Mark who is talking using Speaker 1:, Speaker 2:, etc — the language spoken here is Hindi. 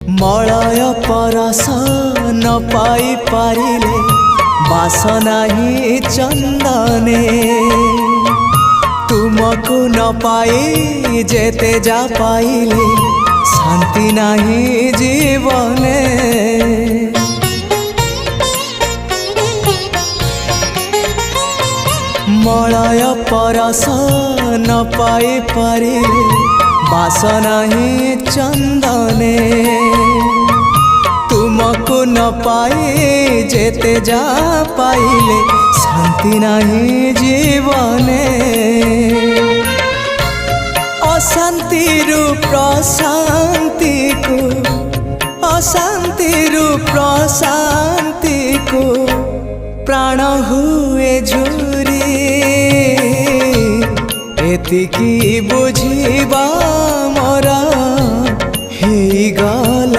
Speaker 1: मलय परस न पाई पारिले बासना ही चंदने तुमको न पाई जेते जा पाइले शांति नहीं जीवने। मलय परस न पाई पारिले बासना ही चंदने तुमको न पाई जेते जा पाइले शांति नहीं जीवने। अशांति प्रशांति को अशांति प्रशांति को प्राण हुए झुरी एतिकी बुझिबा मोरा